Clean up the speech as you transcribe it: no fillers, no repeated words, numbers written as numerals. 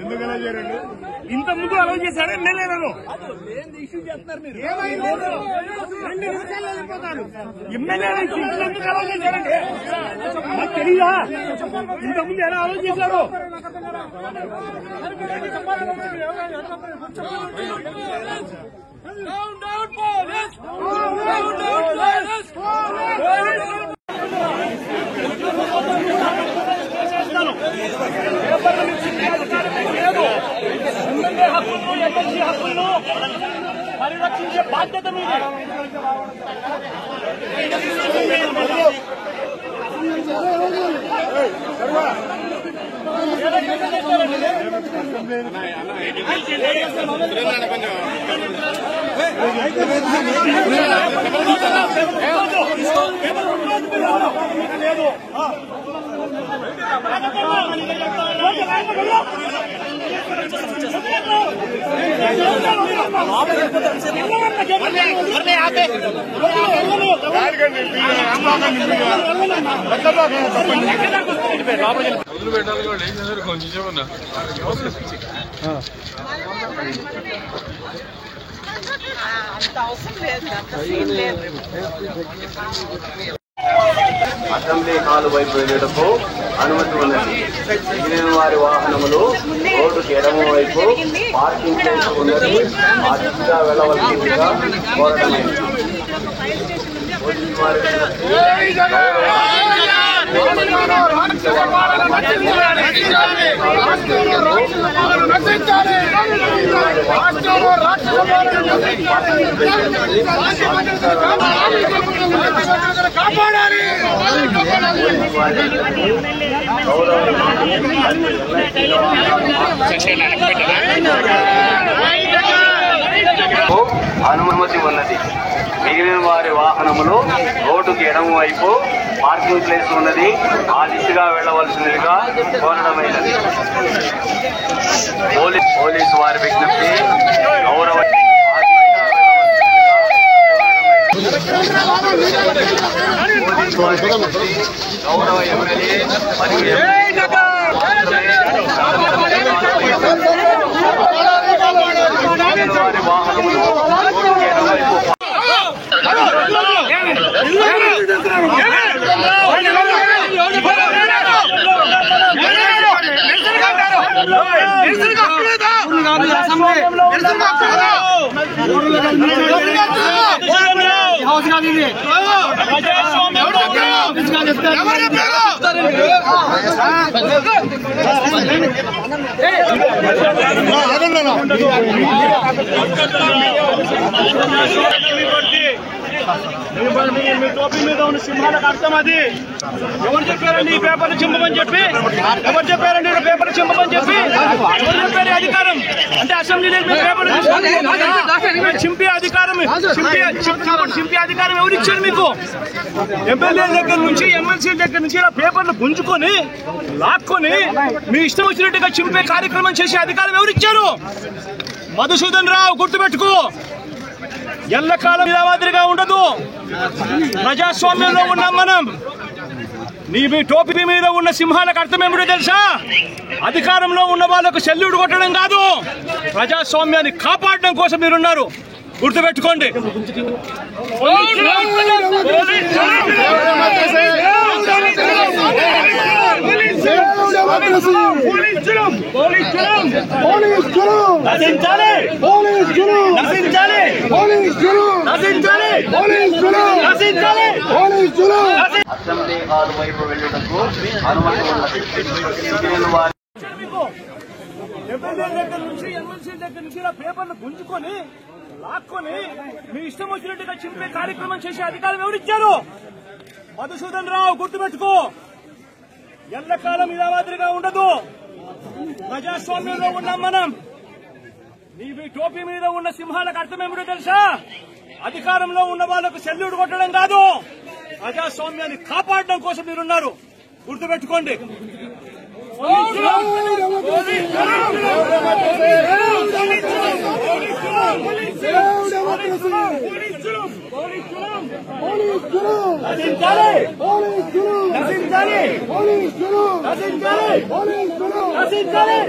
ఎందుకలా చేయండి? ఇంత ముందు అలౌ చేశారు ఎమ్మెల్యేలను. ఎమ్మెల్యేలు ఎందుకు అలౌ చేశారండి? మాకు తెలియదా? ఇంత ముందు ఎలా అలౌ చేశారు? హక్కులను ఎమ్మెల్సీ హక్కులను పరిరక్షించే బాధ్యత మీదే. కొంచెం చెప్పన్నా అంత అవసరం లేదు, అంత సీన్ లేదు. అసెంబ్లీ హాల్ వైపు వెళ్ళటకు అనుమతి ఉన్నది. మిగిలిన వారి వాహనములు రోడ్డుకి ఎడమ వైపు పార్కింగ్ ప్లేస్ ఉన్నది. ఆ దిశగా వెళ్ళవలసిందిగా కోరడమైంది. అనుమతి ఉన్నది. మిగిలిన వారి వాహనములు రోడ్డుకి ఎడమ వైపు పార్కింగ్ ప్లేస్ ఉన్నది. ఆ దిశగా వెళ్ళవలసిందిగా కోరడమైనది. పోలీసు వారి విజ్ఞప్తి గౌరవ ఎమ్మెల్యే మరియు వారి వాహనములు రోడ్డుకి ఎడమ వైపు మీ టోపీ మీద ఉన్న సింహాలకు అర్థం అది. ఎవరు చెప్పారండి ఈ పేపర్లు చింపమని చెప్పి? ఎవరు చెప్పారండి పేపర్లు చింపమని చెప్పి? ఎవరు చెప్పారు అధికారం? అంటే అసెంబ్లీలో పేపర్లు చింపే అధికారం చింపే అధికారం ఎవరు ఇచ్చారు మీకు? ఎమ్మెల్యే దగ్గర నుంచి ఎమ్మెల్సీ దగ్గర నుంచి ఇలా పేపర్లు గుంజుకొని లాక్కొని మీ ఇష్టం వచ్చినట్టుగా చింపే కార్యక్రమం చేసే అధికారం ఎవరు ఇచ్చారు? మధుసూదన్ రావు గుర్తుపెట్టుకో, ఎల్లకాలం ఇలా మాదిరిగా ఉండదు. ప్రజాస్వామ్యంలో ఉన్నాం మనం. మీ టోపీ మీద ఉన్న సింహాలకు అర్థం ఏమిటో తెలుసా? అధికారంలో ఉన్న వాళ్ళకు సెల్యూట్ కొట్టడం కాదు, ప్రజాస్వామ్యాన్ని కాపాడడం కోసం మీరున్నారు. గుర్తుపెట్టుకోండి. అసెంబ్లీ హాల్ వైపు వెళ్ళటకు అనుమతి ఉన్నది. ఎమ్మెల్యే దగ్గర నుంచి ఎమ్మెల్సీ దగ్గర నుంచి ఇలా పేపర్లు గుంజుకొని లాక్కొని మీ ఇష్టం వచ్చినట్టుగా చింపే కార్యక్రమం చేసే అధికారం ఎవరిచ్చారు? మధుసూదన్ రావు గుర్తుపెట్టుకో, ఎల్లకాలం ఇలా మాదిరిగా ఉండదు. ప్రజాస్వామ్యంలో ఉన్నాం మనం. మీ టోపీ మీద ఉన్న సింహాలకు అర్థం ఏమిటో తెలుసా? అధికారంలో ఉన్న వాళ్ళకు సెల్యూట్ కొట్టడం కాదు, ప్రజాస్వామ్యాన్ని కాపాడడం కోసం మీరున్నారు. గుర్తుపెట్టుకోండి. నశించాలి నశించాలి నశించాలి నశించాలి